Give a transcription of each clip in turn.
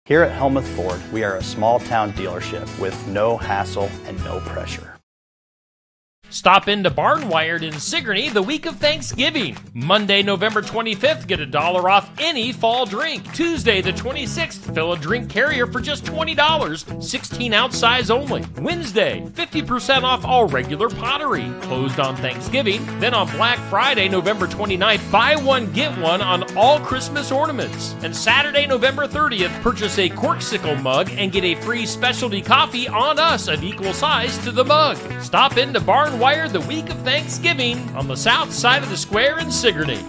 Here at Helmuth Ford, we are a small-town dealership with no hassle and no pressure. Stop into Barnwired in Sigourney the week of Thanksgiving. Monday, November 25th, get $1 off any fall drink. Tuesday, the 26th, fill a drink carrier for just $20, 16-ounce size only. Wednesday, 50% off all regular pottery. Closed on Thanksgiving. Then on Black Friday, November 29th, buy one, get one on all Christmas ornaments. And Saturday, November 30th, purchase a Corksicle mug and get a free specialty coffee on us of equal size to the mug. Stop into Barnwired the week of Thanksgiving on the south side of the square in Sigourney.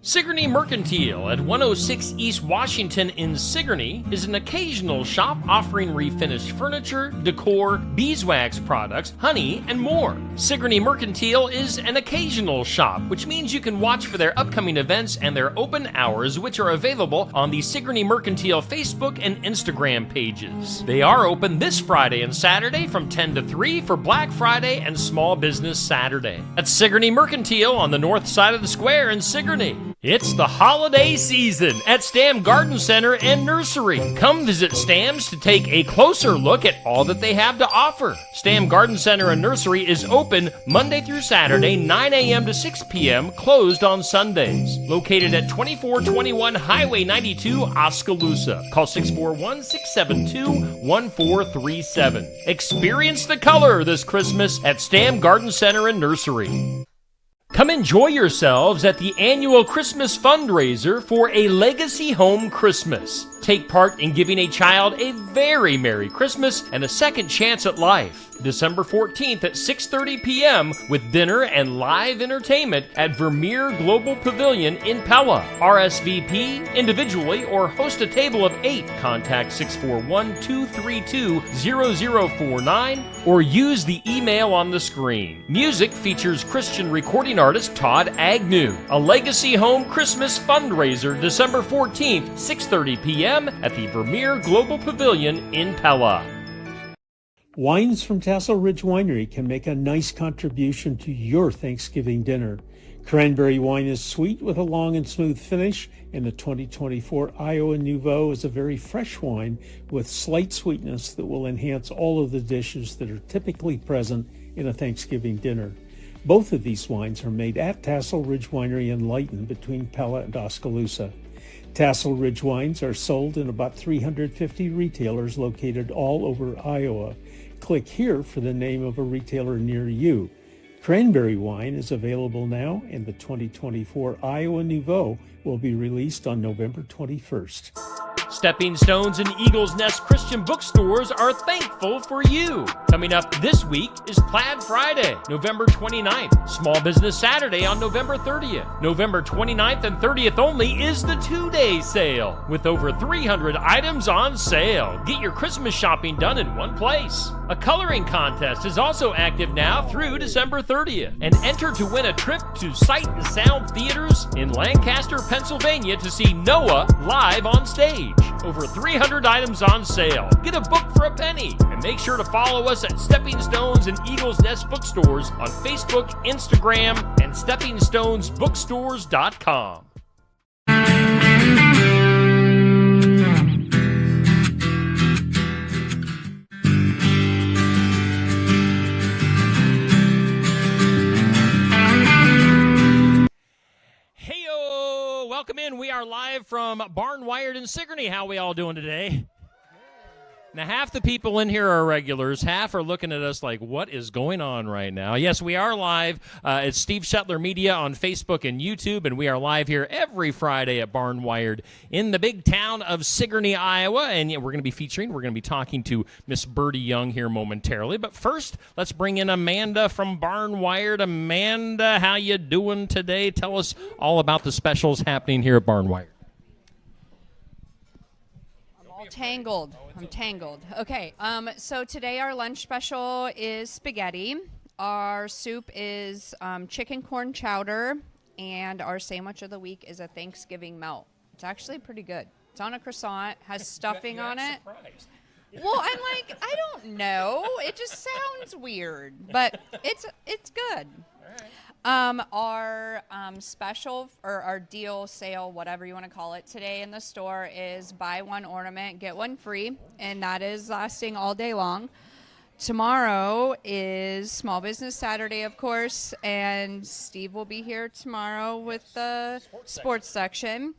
Sigourney Mercantile at 106 East Washington in Sigourney is an occasional shop offering refinished furniture, decor, beeswax products, honey, and more. Sigourney Mercantile is an occasional shop, which means you can watch for their upcoming events and their open hours, which are available on the Sigourney Mercantile Facebook and Instagram pages. They are open this Friday and Saturday from 10 to 3 for Black Friday and Small Business Saturday. That's Sigourney Mercantile on the north side of the square in Sigourney. It's the holiday season at Stam Garden Center and Nursery. Come visit Stam's to take a closer look at all that they have to offer. Stam Garden Center and Nursery is open Monday through Saturday, 9 a.m. to 6 p.m., closed on Sundays. Located at 2421 Highway 92, Oskaloosa. Call 641-672-1437. Experience the color this Christmas at Stam Garden Center and Nursery. Come enjoy yourselves at the annual Christmas fundraiser for A Legacy Home Christmas. Take part in giving a child a very Merry Christmas and a second chance at life. December 14th at 6:30 p.m. with dinner and live entertainment at Vermeer Global Pavilion in Pella. RSVP individually or host a table of 8. Contact 641-232-0049 or use the email on the screen. Music features Christian recording artist Todd Agnew. A Legacy Home Christmas fundraiser December 14th, 6:30 p.m. at the Vermeer Global Pavilion in Pella. Wines from Tassel Ridge Winery can make a nice contribution to your Thanksgiving dinner. Cranberry wine is sweet with a long and smooth finish, and the 2024 Iowa Nouveau is a very fresh wine with slight sweetness that will enhance all of the dishes that are typically present in a Thanksgiving dinner. Both of these wines are made at Tassel Ridge Winery in Lighton between Pella and Oskaloosa. Tassel Ridge wines are sold in about 350 retailers located all over Iowa. Click here for the name of a retailer near you. Cranberry wine is available now, and the 2024 Iowa Nouveau will be released on November 21st. Stepping Stones and Eagle's Nest Christian bookstores are thankful for you. Coming up this week is Plaid Friday, November 29th. Small Business Saturday on November 30th. November 29th and 30th only is the 2-day sale with over 300 items on sale. Get your Christmas shopping done in one place. A coloring contest is also active now through December 30th. And enter to win a trip to Sight and Sound Theaters in Lancaster, Pennsylvania to see Noah live on stage. Over 300 items on sale. Get a book for a penny. And make sure to follow us at Stepping Stones and Eagle's Nest Bookstores on Facebook, Instagram, and SteppingStonesBookstores.com. Welcome in. We are live from Barnwired in Sigourney. How are we all doing today? Now, half the people in here are regulars. Half are looking at us like, what is going on right now? Yes, we are live. It's Steve Shetler Media on Facebook and YouTube, and we are live here every Friday at Barnwired in the big town of Sigourney, Iowa. And we're going to be talking to Miss Birdie Young here momentarily. But first, let's bring in Amanda from Barnwired. Amanda, how you doing today? Tell us all about the specials happening here at Barnwired. I'm tangled. Okay, so today our lunch special is spaghetti. Our soup is chicken corn chowder, and our sandwich of the week is a Thanksgiving melt. It's actually pretty good. It's on a croissant, has stuffing on it. Surprised. Well, I'm like, I don't know. It just sounds weird, but it's good. Our special or our deal sale, whatever you want to call it, today in the store is buy one ornament, get one free, and that is lasting all day long. Tomorrow is Small Business Saturday, of course, and Steve will be here tomorrow with the sports section.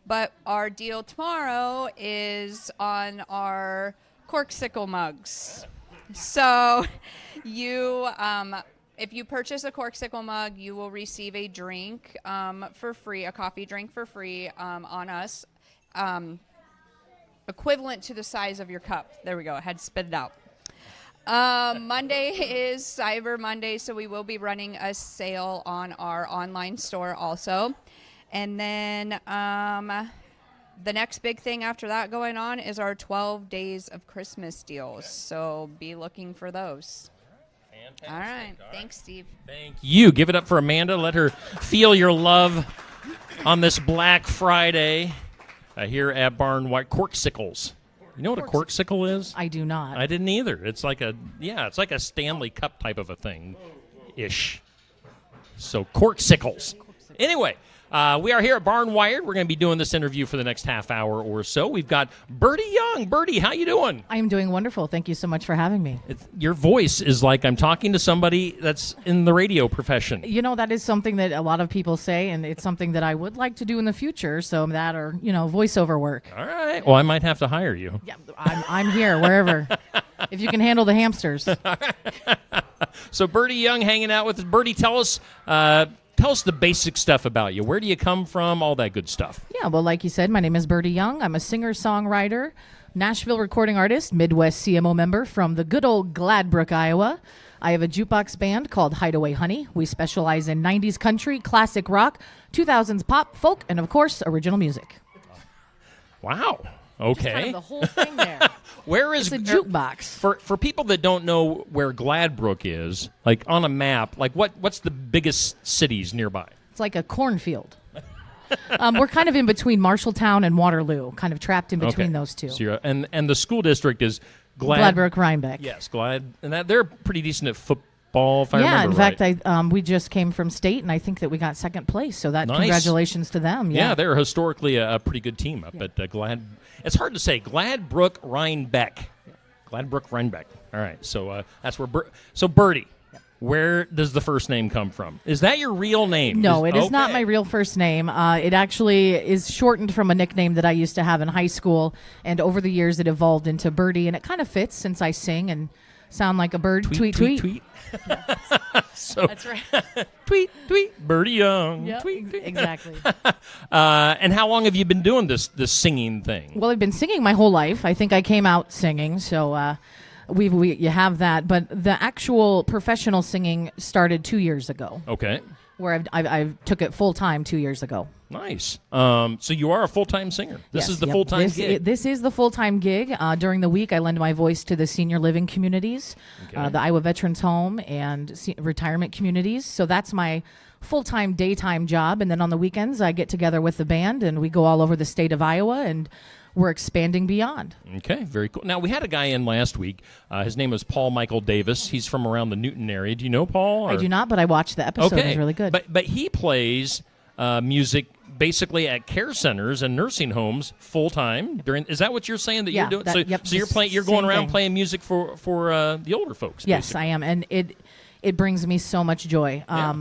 But our deal tomorrow is on our Corksicle mugs. So you, if you purchase a Corksicle mug, you will receive a drink for free, a coffee drink for free on us, equivalent to the size of your cup. There we go. I had to spit it out. Monday is Cyber Monday, so we will be running a sale on our online store also. And then the next big thing after that going on is our 12 days of Christmas deals. So be looking for those. Fantastic. All right. Thanks, Steve. Thank you. Give it up for Amanda. Let her feel your love on this Black Friday here at Barn White. Corksicles. You know what a corksicle is? I do not. I didn't either. It's like a Stanley Cup type of a thing, ish. So corksicles. Anyway, we are here at Barn Wired. We're going to be doing this interview for the next half hour or so. We've got Birdie Young. Birdie, how you doing? I am doing wonderful. Thank you so much for having me. Your voice is like I'm talking to somebody that's in the radio profession. You know, that is something that a lot of people say, and it's something that I would like to do in the future. So that or, voiceover work. All right. Well, I might have to hire you. Yeah, I'm here, wherever. If you can handle the hamsters. So Birdie Young hanging out with us. Birdie, tell us the basic stuff about you. Where do you come from? All that good stuff. Yeah, well, like you said, my name is Birdie Young. I'm a singer-songwriter, Nashville recording artist, Midwest CMO member from the good old Gladbrook, Iowa. I have a jukebox band called Hideaway Honey. We specialize in 90s country, classic rock, 2000s pop, folk, and, of course, original music. Wow. Okay. Kind of the whole thing there. Where is it's a jukebox? For people that don't know where Gladbrook is, like on a map, like what's the biggest cities nearby? It's like a cornfield. We're kind of in between Marshalltown and Waterloo, kind of trapped in between those two. So and the school district is Gladbrook Rhinebeck. Yes, and they're pretty decent at football, if I remember in right. fact, we just came from state, and I think that we got second place. So that Nice. Congratulations to them. Yeah, they're historically a pretty good team up at Glad. It's hard to say. Gladbrook Rhinebeck. Gladbrook Rhinebeck. All right, so that's where. So Birdie, where does the first name come from? Is that your real name? No, it is not my real first name. It actually is shortened from a nickname that I used to have in high school, and over the years it evolved into Birdie, and it kind of fits since I sing and sound like a bird. Tweet, tweet, tweet. So that's right. Tweet, tweet. Birdie Young. Yep, Tweet, tweet. exactly. And how long have you been doing this singing thing? Well, I've been singing my whole life. I think I came out singing, so you have that. But the actual professional singing started 2 years ago. Okay. Where I took it full time 2 years ago. Nice. So you are a full-time singer. This is the full-time gig. This is the full-time gig. During the week, I lend my voice to the senior living communities, the Iowa Veterans Home, and retirement communities. So that's my full-time daytime job. And then on the weekends, I get together with the band, and we go all over the state of Iowa, and we're expanding beyond. Okay, very cool. Now, we had a guy in last week. His name was Paul Michael Davis. He's from around the Newton area. Do you know Paul? I do not, but I watched the episode. Okay. It was really good. But he plays music basically at care centers and nursing homes full time. Is that what you're saying that you're doing? So you're going around playing music for the older folks. Yes, basically. I am, and it brings me so much joy. Yeah.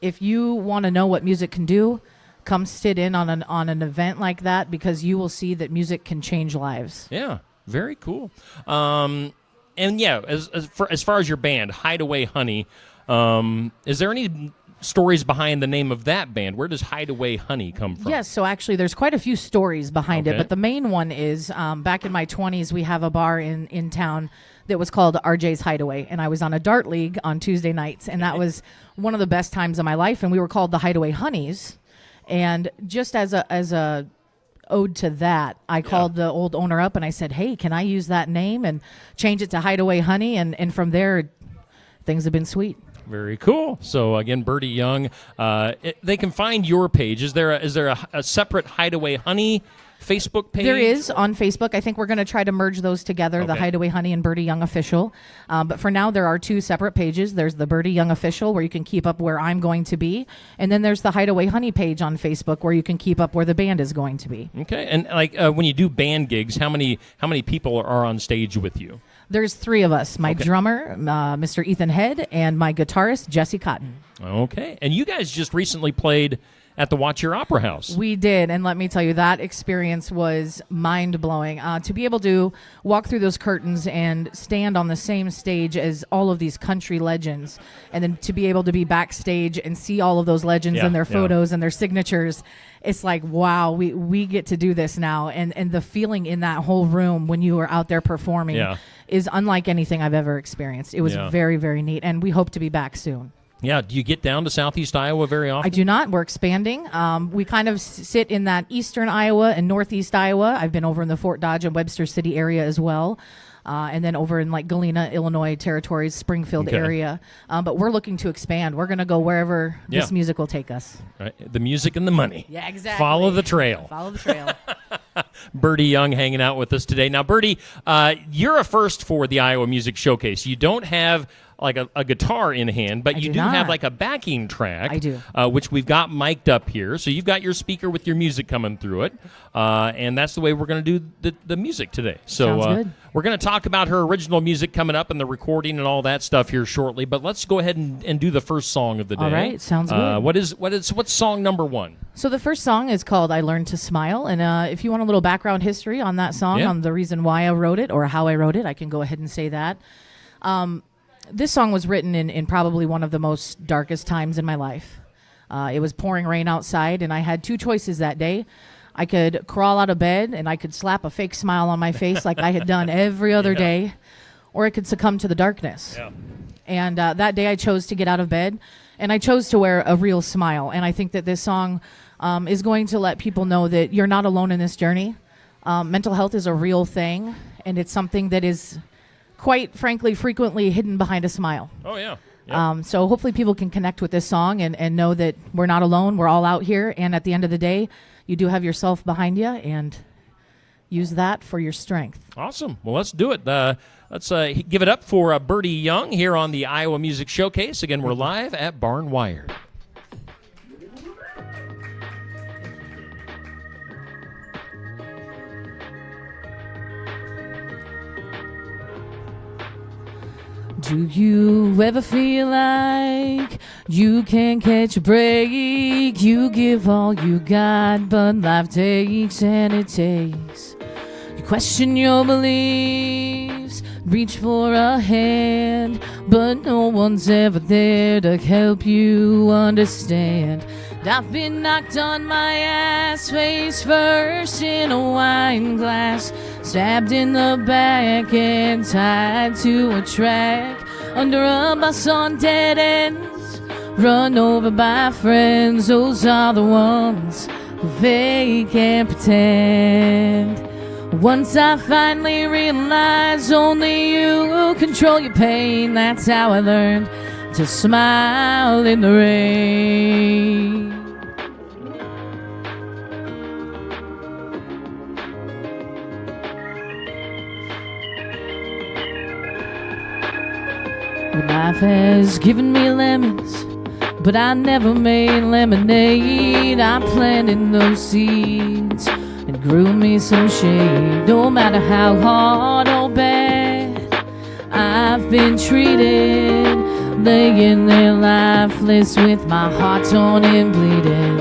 If you want to know what music can do, come sit in on an event like that, because you will see that music can change lives. Yeah, very cool. And yeah, as far as your band, Hideaway Honey, is there any stories behind the name of that band? Where does Hideaway Honey come from? Yes, so actually there's quite a few stories behind it, but the main one is back in my 20s, we have a bar in town that was called RJ's Hideaway, and I was on a dart league on Tuesday nights, and that was one of the best times of my life, and we were called the Hideaway Honeys. And just as a ode to that, I called the old owner up and I said, hey, can I use that name and change it to Hideaway Honey? And from there, things have been sweet. Very cool. So again, Birdie Young, they can find your page. Is there a separate Hideaway Honey Facebook page? There is on Facebook. I think we're going to try to merge those together, the Hideaway Honey and Birdie Young Official. But for now, there are two separate pages. There's the Birdie Young Official, where you can keep up where I'm going to be. And then there's the Hideaway Honey page on Facebook, where you can keep up where the band is going to be. Okay. And when you do band gigs, how many people are on stage with you? There's three of us, my drummer, Mr. Ethan Head, and my guitarist, Jesse Cotton. Okay. And you guys just recently played at the Watch Your Opera House. We did, and let me tell you, that experience was mind-blowing. To be able to walk through those curtains and stand on the same stage as all of these country legends, and then to be able to be backstage and see all of those legends and their photos and their signatures, it's like, wow, we get to do this now. And the feeling in that whole room when you were out there performing is unlike anything I've ever experienced. It was very, very neat, and we hope to be back soon. Yeah, do you get down to Southeast Iowa very often? I do not. We're expanding. We kind of sit in that eastern Iowa and northeast Iowa. I've been over in the Fort Dodge and Webster City area as well. And then over in like Galena, Illinois territories, Springfield area. But we're looking to expand. We're going to go wherever this music will take us. Right. The music and the money. Yeah, exactly. Follow the trail. Follow the trail. Birdie Young hanging out with us today. Now, Birdie, you're a first for the Iowa Music Showcase. You don't have like a guitar in hand, but you do have like a backing track. I do. Which we've got mic'd up here. So you've got your speaker with your music coming through it. And that's the way we're going to do the music today. So Sounds good. We're going to talk about her original music coming up and the recording and all that stuff here shortly. But let's go ahead and do the first song of the day. All right, sounds good. What's song number one? So the first song is called I Learned to Smile. And if you want a little background history on that song, on the reason why I wrote it or how I wrote it, I can go ahead and say that. This song was written in probably one of the most darkest times in my life. It was pouring rain outside, and I had two choices that day. I could crawl out of bed, and I could slap a fake smile on my face like I had done every other day, or I could succumb to the darkness. Yeah. And that day I chose to get out of bed, and I chose to wear a real smile. And I think that this song is going to let people know that you're not alone in this journey. Mental health is a real thing, and it's something that is quite frankly frequently hidden behind a smile. Oh, yeah. Yep. So hopefully people can connect with this song and know that we're not alone. We're all out here. And at the end of the day, you do have yourself behind you, and use that for your strength. Awesome. Well, let's do it. Let's give it up for Birdie Young here on the Iowa Music Showcase. Again, we're live at Barn Wired. Do you ever feel like you can't catch a break? You give all you got, but life takes and it takes. You question your beliefs, reach for a hand, but no one's ever there to help you understand. I've been knocked on my ass, face first in a wine glass, stabbed in the back and tied to a track, under a bus on dead ends, run over by friends. Those are the ones who fake and pretend. Once I finally realized only you control your pain, that's how I learned to smile in the rain. Life has given me lemons, but I never made lemonade. I planted those seeds and grew me some shade. No matter how hard or bad I've been treated, laying there lifeless with my heart torn and bleeding,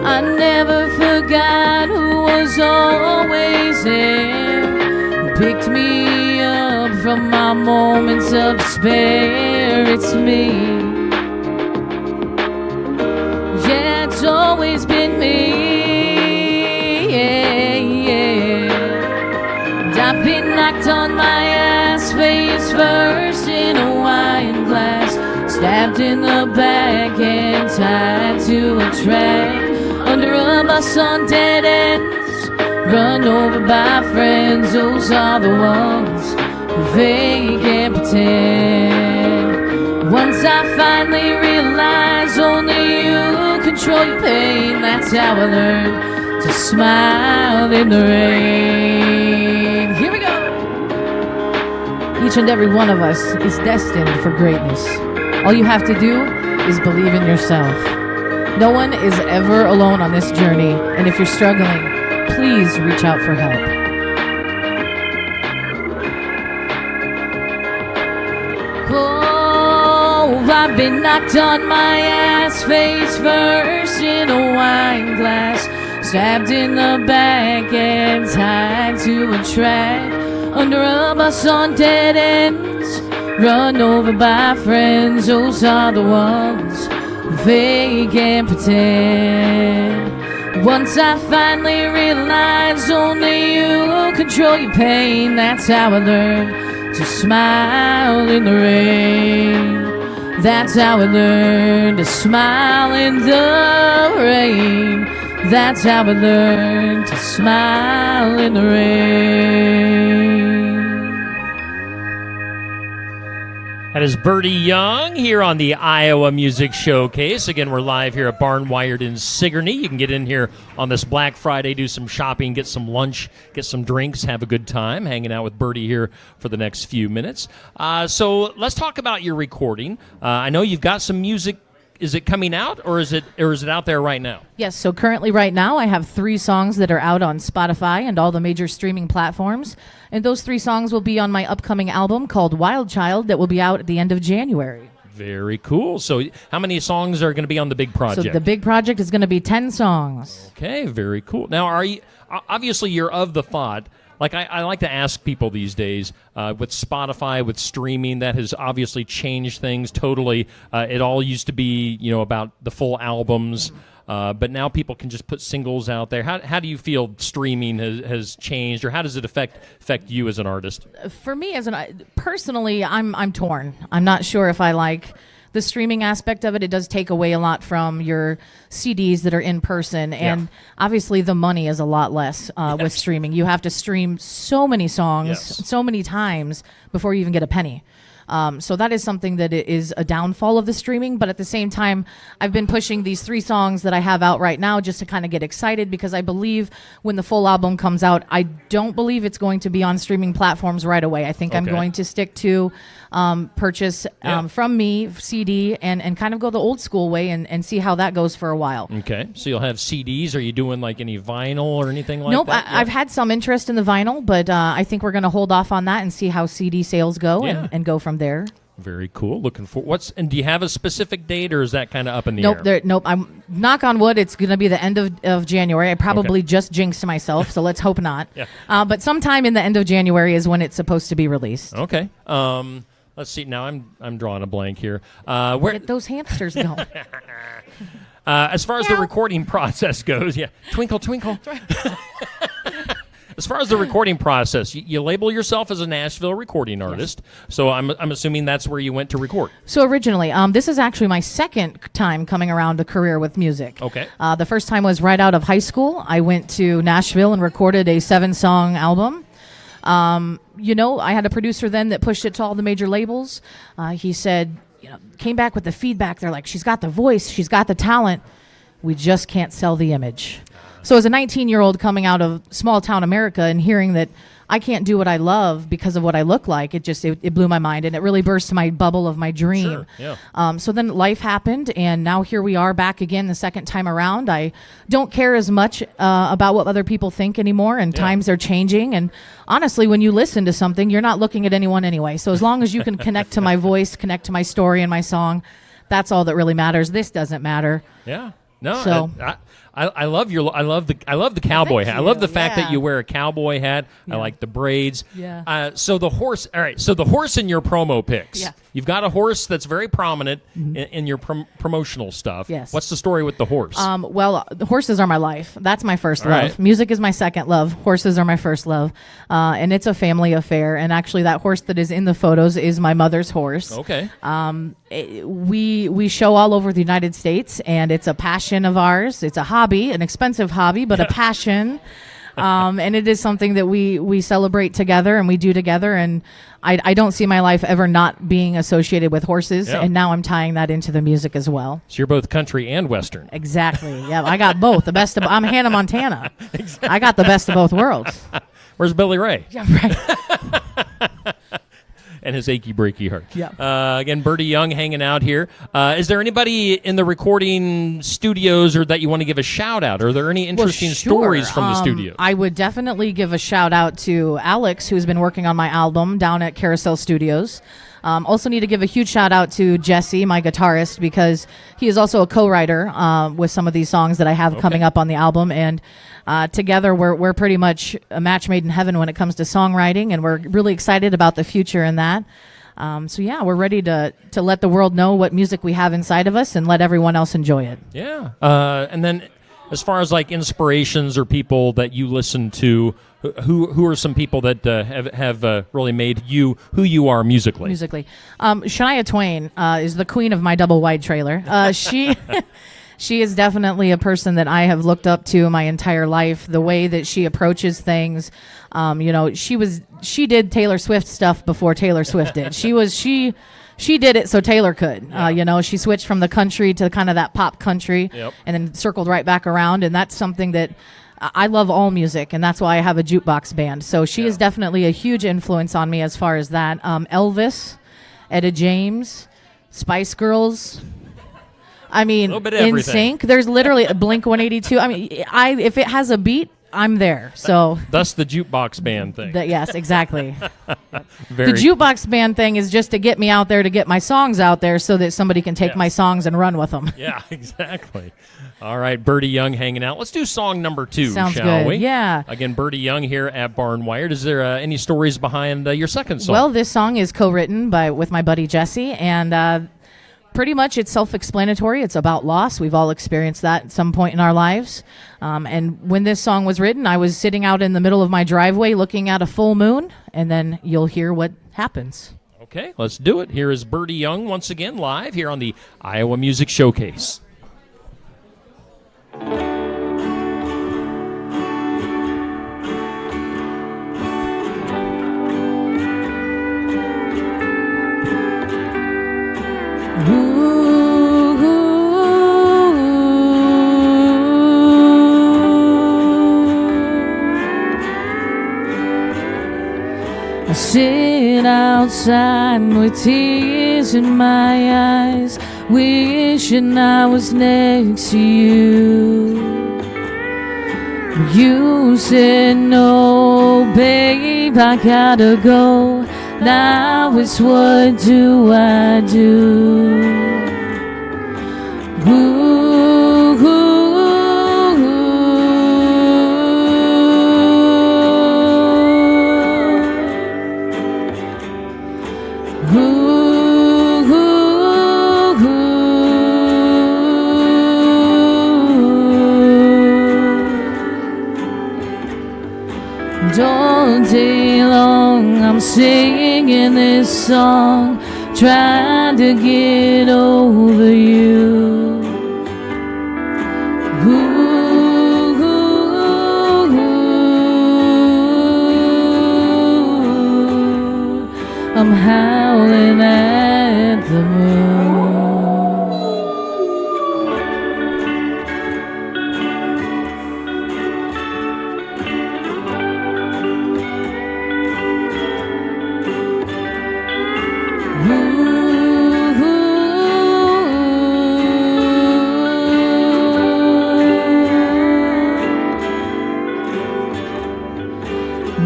I never forgot who was always there, who picked me up from my moments of despair. It's me, yeah, it's always been me, yeah. And I've been knocked on my ass, face first in a wine glass, stabbed in the back and tied to a track, under a bus on dead ends, run over by friends. Those are the ones who fake and pretend. Once I finally realized only you control your pain, that's how I learned to smile in the rain. Here we go. Each and every one of us is destined for greatness. All you have to do is believe in yourself. No one is ever alone on this journey, and if you're struggling, please reach out for help. Oh, I've been knocked on my ass face first in a wine glass, stabbed in the back and tied to a track, under a bus on dead ends, run over by friends. Those are the ones who fake and pretend. Once I finally realized only you control your pain, that's how I learned to smile in the rain. That's how I learned to smile in the rain. That's how I learned to smile in the rain. That is Bertie Young here on the Iowa Music Showcase. Again, we're live here at Barn Wired in Sigourney. You can get in here on this Black Friday, do some shopping, get some lunch, get some drinks, have a good time hanging out with Bertie here for the next few minutes. So let's talk about your recording. I know you've got some music. Is it coming out, or is it out there right now? Yes, so currently right now I have 3 songs that are out on Spotify and all the major streaming platforms. And those 3 songs will be on my upcoming album called Wild Child that will be out at the end of January. Very cool. So how many songs are going to be on the big project? So the big project is going to be 10 songs. Okay, very cool. Now, obviously you're of the thought, like I like to ask people these days, with Spotify, with streaming, that has obviously changed things totally. It all used to be, about the full albums, but now people can just put singles out there. How do you feel streaming has changed, or how does it affect you as an artist? For me, personally, I'm torn. I'm not sure if I like the streaming aspect of it. It does take away a lot from your CDs that are in person, and obviously the money is a lot less with streaming. You have to stream so many songs so many times before you even get a penny. So that is something that is a downfall of the streaming. But at the same time, I've been pushing these 3 songs that I have out right now just to kind of get excited, because I believe when the full album comes out, I don't believe it's going to be on streaming platforms right away. I think I'm going to stick to purchase from me CD and kind of go the old school way and see how that goes for a while. Okay, so you'll have CDs. Are you doing like any vinyl or anything like that? Nope, I've had some interest in the vinyl, but I think we're going to hold off on that and see how CD sales go and go from there. Very cool. Looking for and do you have a specific date, or is that kind of up in the air? Nope. I'm knock on wood. It's going to be the end of January. I probably just jinxed myself, so let's hope not. But sometime in the end of January is when it's supposed to be released. Okay. Let's see. Now I'm drawing a blank here. Where did those hamsters go? As far as the recording process goes, twinkle, twinkle. As far as the recording process, you label yourself as a Nashville recording artist. So I'm assuming that's where you went to record. So originally, this is actually my second time coming around a career with music. Okay. The first time was right out of high school. I went to Nashville and recorded a 7-song album. I had a producer then that pushed it to all the major labels. He said, came back with the feedback. They're like, she's got the voice, she's got the talent. We just can't sell the image. So as a 19-year-old coming out of small town America and hearing that I can't do what I love because of what I look like, it blew my mind, and it really burst my bubble of my dream. Sure, yeah. So then life happened, and now here we are back again the second time around. I don't care as much about what other people think anymore, and times are changing. And honestly, when you listen to something, you're not looking at anyone anyway. So as long as you can connect to my voice, connect to my story and my song, that's all that really matters. This doesn't matter. Yeah. No, so, I love the cowboy hat. I love the fact that you wear a cowboy hat. I like the braids. Yeah. So the horse. All right. So the horse in your promo pics. Yeah. You've got a horse that's very prominent in your promotional stuff. Yes. What's the story with the horse? Well, the horses are my life. That's my first love. Right. Music is my second love. Horses are my first love. And it's a family affair. And actually, that horse that is in the photos is my mother's horse. Okay. We show all over the United States, and it's a passion of ours. It's a hobby, an expensive hobby, but a passion. And it is something that we celebrate together and we do together. And I don't see my life ever not being associated with horses. Yeah. And now I'm tying that into the music as well. So you're both country and Western. Exactly. Yeah, I got both. The best of. I'm Hannah Montana. Exactly. I got the best of both worlds. Where's Billy Ray? Yeah, right. And his achy breaky heart. Yeah. Again, Bertie Young hanging out here. Is there anybody in the recording studios or that you want to give a shout out? Are there any interesting stories from the studio? I would definitely give a shout out to Alex, who's been working on my album down at Carousel Studios. Also need to give a huge shout out to Jesse, my guitarist, because he is also a co-writer with some of these songs that I have coming up on the album. And together we're pretty much a match made in heaven when it comes to songwriting, and we're really excited about the future in that. So yeah, we're ready to let the world know what music we have inside of us and let everyone else enjoy it. Yeah. And then as far as like inspirations or people that you listen to, who are some people that have really made you who you are musically? Shania Twain is the queen of my double wide trailer. She is definitely a person that I have looked up to my entire life. The way that she approaches things, she did Taylor Swift stuff before Taylor Swift did. She did it so Taylor could. She switched from the country to kind of that pop country, and then circled right back around. And that's something that I love all music, and that's why I have a jukebox band. So she is definitely a huge influence on me as far as that. Elvis, Etta James, Spice Girls. I mean, In Sync. There's literally a Blink 182. I mean, if it has a beat, I'm there. So that's the jukebox band thing. Yes, exactly. The jukebox band thing is just to get me out there to get my songs out there so that somebody can take my songs and run with them. Yeah, exactly. All right, Bertie Young hanging out. Let's do song number 2, Sounds shall good. we? Yeah. Again, Bertie Young here at Barn Wired. Is there any stories behind your second song? Well, this song is co-written with my buddy Jesse, and pretty much it's self-explanatory. It's about loss. We've all experienced that at some point in our lives. And when this song was written, I was sitting out in the middle of my driveway looking at a full moon, and then you'll hear what happens. Okay, let's do it. Here is Bertie Young once again live here on the Iowa Music Showcase. I sit outside with tears in my eyes, wishing I was next to you. You said no, babe, I gotta go. Now it's what do I do? All day long I'm singing this song, trying to get over you. I'm howling at the moon.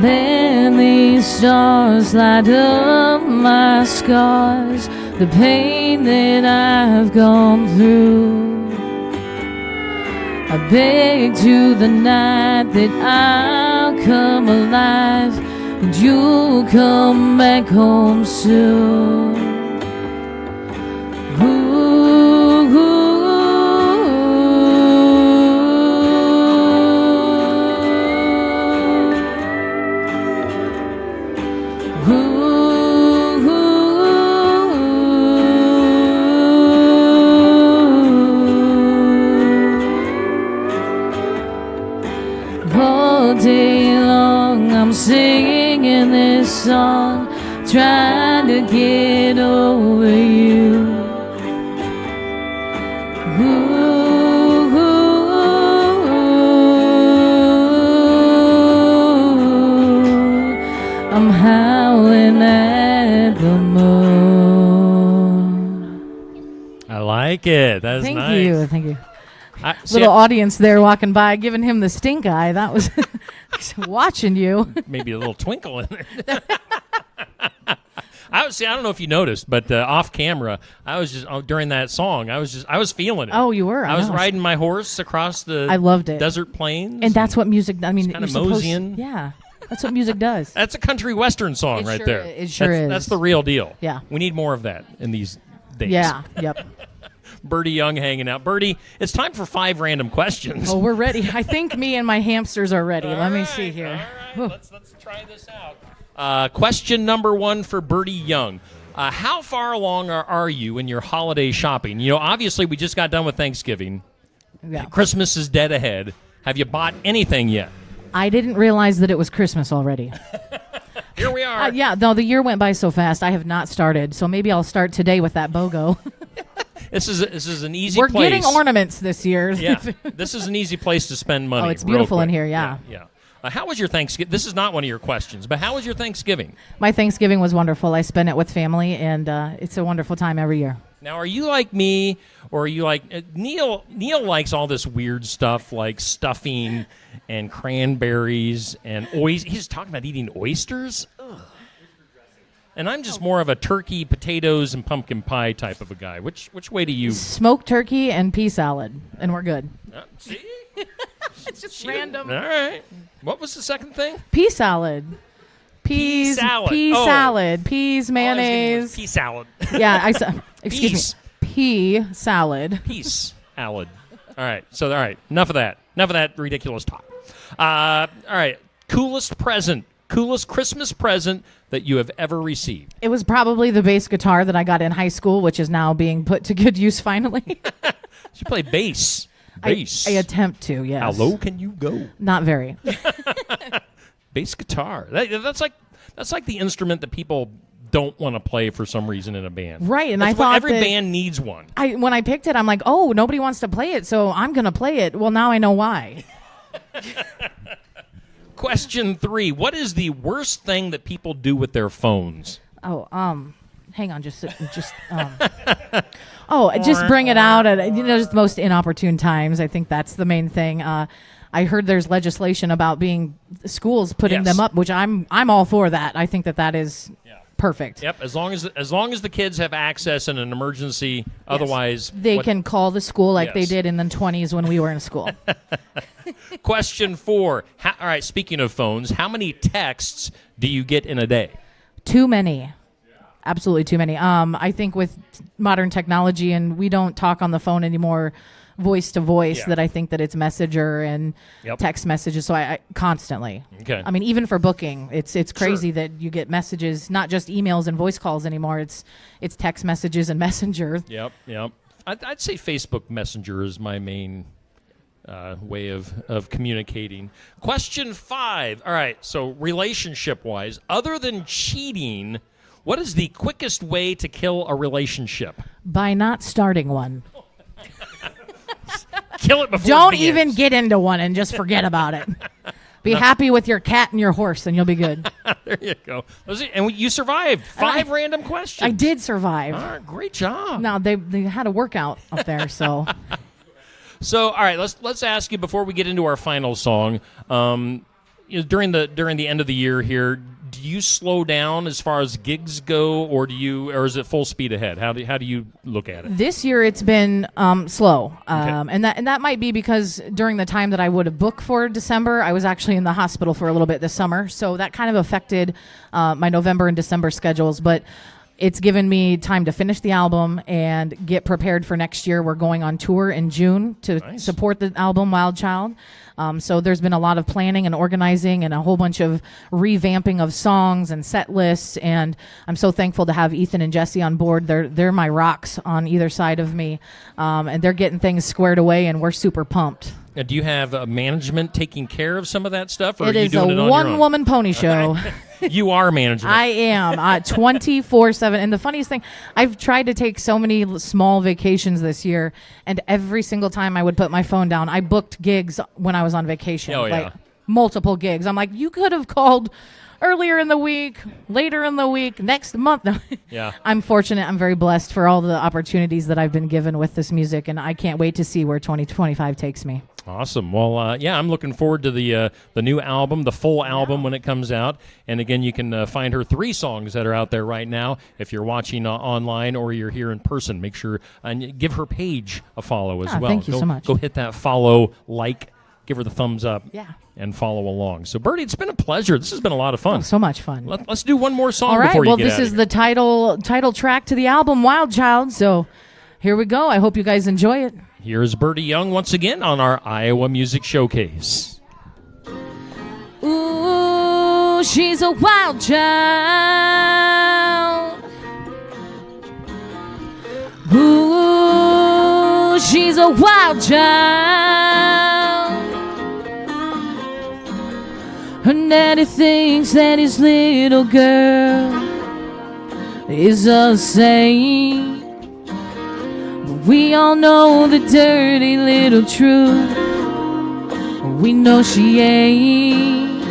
Then these stars light up my scars, the pain that I've gone through. I beg to the night that I'll come alive and you'll come back home soon. all day long I'm singing this song, trying to get over you. Ooh, I'm howling at the moon. I like it. That's Thank nice. you. Thank you. See, Little audience there walking by, giving him the stink eye. That was watching you. maybe a little twinkle in there. I don't know if you noticed, but off camera, I was just during that song. I was feeling it. Oh, you were. I was know. riding my horse across the I loved it. desert plains, And that's what music. I mean, kinda you're supposed- moseying. Yeah, that's what music does. that's a country western song It right sure there. is. It sure that's, is. That's the real deal. Yeah. we need more of that in these days. Yeah. Yep. Birdie Young hanging out. Birdie, it's time for 5 random questions. Oh, we're ready. I think me and my hamsters are ready. Let me see here. All right, let's try this out. Question number 1 for Birdie Young. How far along are you in your holiday shopping? You know, obviously we just got done with Thanksgiving. Yeah. Christmas is dead ahead. Have you bought anything yet? I didn't realize that it was Christmas already. Here we are. Yeah, no, the year went by so fast. I have not started, so maybe I'll start today with that BOGO. This is an easy We're place. getting ornaments this year. Yeah, this is an easy place to spend money. Oh, it's real beautiful in quick. here, yeah. Yeah. How was your Thanksgiving? This is not one of your questions, but how was your Thanksgiving? My Thanksgiving was wonderful. I spent it with family, and it's a wonderful time every year. Now, are you like me, or are you like Neil? Neil likes all this weird stuff like stuffing and cranberries and he's talking about eating oysters. Ugh. And I'm just more of a turkey, potatoes, and pumpkin pie type of a guy. Which way do you? Smoked turkey and pea salad, and we're good. See? It's just random. All right. What was the second thing? Pea salad. Peas, salad. pea Oh. salad, peas, mayonnaise. Pea salad. Yeah, excuse Peas. me. Pea salad. Peace salad. All right. So, all right. Enough of that. Enough of that ridiculous talk. All right. Coolest Christmas present that you have ever received. It was probably the bass guitar that I got in high school, which is now being put to good use finally. You play bass. Bass. I attempt to, yes. How low can you go? Not very. Bass guitar. That's like the instrument that people don't want to play for some reason in a band. Right, and That's I thought every that- band needs one. When I picked it, I'm like, oh, nobody wants to play it, so I'm going to play it. Well, now I know why. Question 3. What is the worst thing that people do with their phones? Oh, hang on, just just bring it out at just the most inopportune times. I think that's the main thing. I heard there's legislation about schools putting Yes. them up, which I'm all for that. I think that is perfect. Yep, as long as the kids have access in an emergency, otherwise They can call the school like they Yes. did in the 20s when we were in school. Question 4. All right, speaking of phones, how many texts do you get in a day? Too many. Absolutely too many. I think with modern technology, and we don't talk on the phone anymore voice to voice, Yeah. that I think that it's messenger and Yep. text messages. So I constantly. Okay. I mean, even for booking, it's crazy that you get messages, not just emails and voice calls anymore. It's text messages and messenger. Yep. I'd say Facebook Messenger is my main way of communicating. Question 5. All right, so relationship-wise, other than cheating, what is the quickest way to kill a relationship? By not starting one. Kill it before Don't it begins. even get into one and just forget about it. Be happy with your cat and your horse, and you'll be good. There you go. And you survived 5 random questions. I did survive. All right, great job. No, they had a workout up there, so. So, all right, let's ask you before we get into our final song. During the end of the year here, do you slow down as far as gigs go, or is it full speed ahead? How do you look at it? This year it's been slow, and that might be because during the time that I would have booked for December, I was actually in the hospital for a little bit this summer, so that kind of affected my November and December schedules. But it's given me time to finish the album and get prepared for next year. We're going on tour in June to support the album Wild Child. So there's been a lot of planning and organizing and a whole bunch of revamping of songs and set lists. And I'm so thankful to have Ethan and Jesse on board. They're my rocks on either side of me. And they're getting things squared away, and we're super pumped. Do you have management taking care of some of that stuff, or It are you is doing a it on your own? one-woman pony show. You are management. I am 24/7. And the funniest thing, I've tried to take so many small vacations this year, and every single time I would put my phone down, I booked gigs when I was on vacation. Oh, yeah. Like multiple gigs. I'm like, you could have called earlier in the week, later in the week, next month. Yeah. I'm fortunate. I'm very blessed for all the opportunities that I've been given with this music, and I can't wait to see where 2025 takes me. Awesome. Well, I'm looking forward to the new album, the full album when it comes out. And again, you can find her 3 songs that are out there right now. If you're watching online or you're here in person, make sure and give her page a follow as well. Thank you so much. Go hit that follow, give her the thumbs up, Yeah. and follow along. So, Birdie, it's been a pleasure. This has been a lot of fun. Oh, so much fun. Let's do one more song All right. before Well, you get this out is of the title track to the album, Wild Child. So here we go. I hope you guys enjoy it. Here's Birdie Young once again on our Iowa Music Showcase. Ooh, she's a wild child. Ooh, she's a wild child. Her daddy thinks that his little girl is a saint. We all know the dirty little truth. We know she ain't.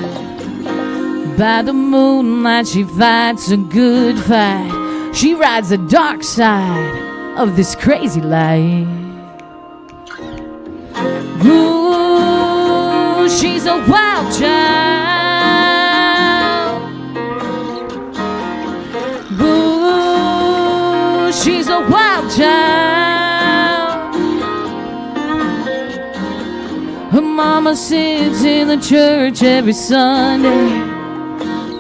By the moonlight she fights a good fight. She rides the dark side of this crazy life. Ooh, she's a wild child. Ooh, she's a wild child. Her mama sits in the church every Sunday,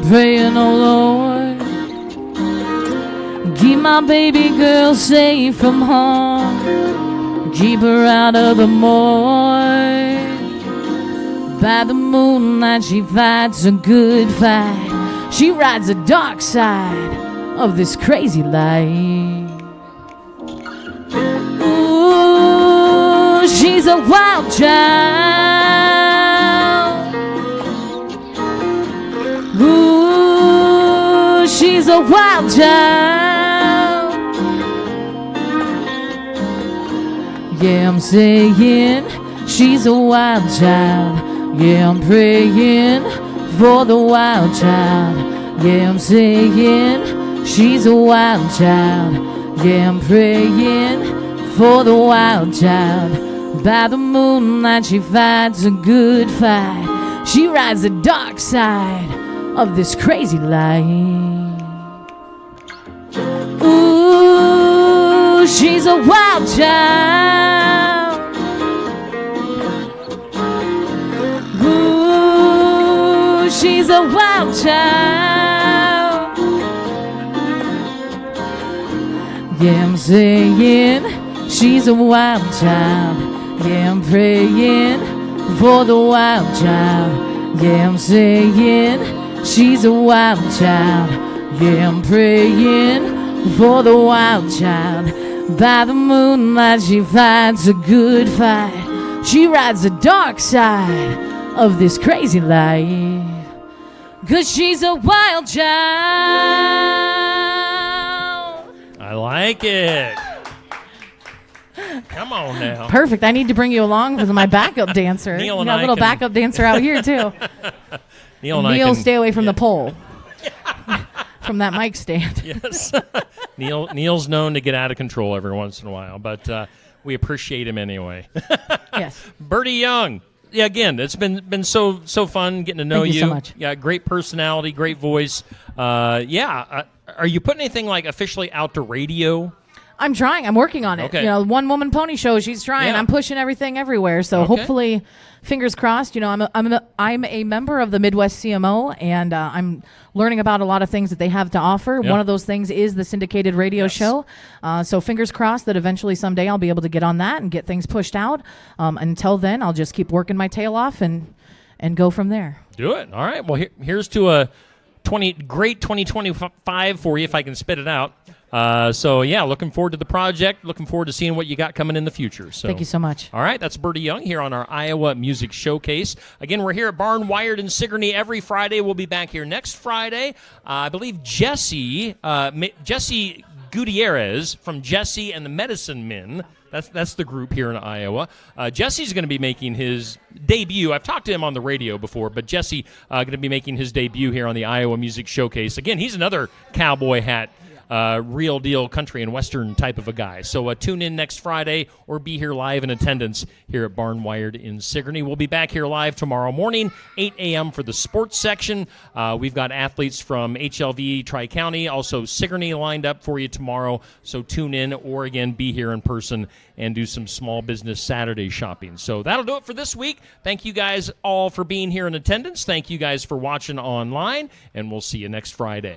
praying, oh Lord, keep my baby girl safe from harm, keep her out of the morgue. By the moonlight she fights a good fight. She rides the dark side of this crazy life. Ooh, she's a wild child. Ooh, she's a wild child. Yeah, I'm saying she's a wild child. Yeah, I'm praying for the wild child. Yeah, I'm saying she's a wild child. Yeah, I'm praying for the wild child. By the moonlight she fights a good fight. She rides the dark side of this crazy life. Ooh, she's a wild child. Ooh, she's a wild child. Yeah, I'm saying she's a wild child. Yeah, I'm praying for the wild child. Yeah, I'm saying she's a wild child. Yeah, I'm praying for the wild child. By the moonlight she fights a good fight. She rides the dark side of this crazy life. 'Cause she's a wild child. I like it. Come on now. Perfect. I need to bring you along with my backup dancer. Neil You and got a I little can- backup dancer out here too. Neil and I Neil, can, stay away from the pole. From that mic stand. Yes. Neil's known to get out of control every once in a while, but we appreciate him anyway. Yes. Birdie Young. Yeah, again, it's been so fun getting to know Thank you so much. Yeah, great personality, great voice. Are you putting anything like officially out to radio? I'm trying. I'm working on it. Okay. You know, one woman pony show. She's trying. Yeah. I'm pushing everything everywhere. So hopefully, fingers crossed. You know, I'm a member of the Midwest CMO, and I'm learning about a lot of things that they have to offer. Yeah. One of those things is the syndicated radio show. So fingers crossed that eventually someday I'll be able to get on that and get things pushed out. Until then, I'll just keep working my tail off and go from there. Do it. All right. Well, here's to a great 2025 for you, if I can spit it out. So, yeah, looking forward to the project. Looking forward to seeing what you got coming in the future. So, Thank you so much. All right, that's Bertie Young here on our Iowa Music Showcase. Again, we're here at Barn Wired in Sigourney every Friday. We'll be back here next Friday. I believe Jesse Gutierrez from Jesse and the Medicine Men. That's the group here in Iowa. Jesse's going to be making his debut. I've talked to him on the radio before, but Jesse going to be making his debut here on the Iowa Music Showcase. Again, he's another cowboy hat, real deal country and western type of a guy. So tune in next Friday or be here live in attendance here at Barn Wired in Sigourney. We'll be back here live tomorrow morning, 8 a.m. for the sports section. We've got athletes from HLV Tri-County, also Sigourney lined up for you tomorrow. So tune in or, again, be here in person and do some small business Saturday shopping. So that'll do it for this week. Thank you guys all for being here in attendance. Thank you guys for watching online, and we'll see you next Friday.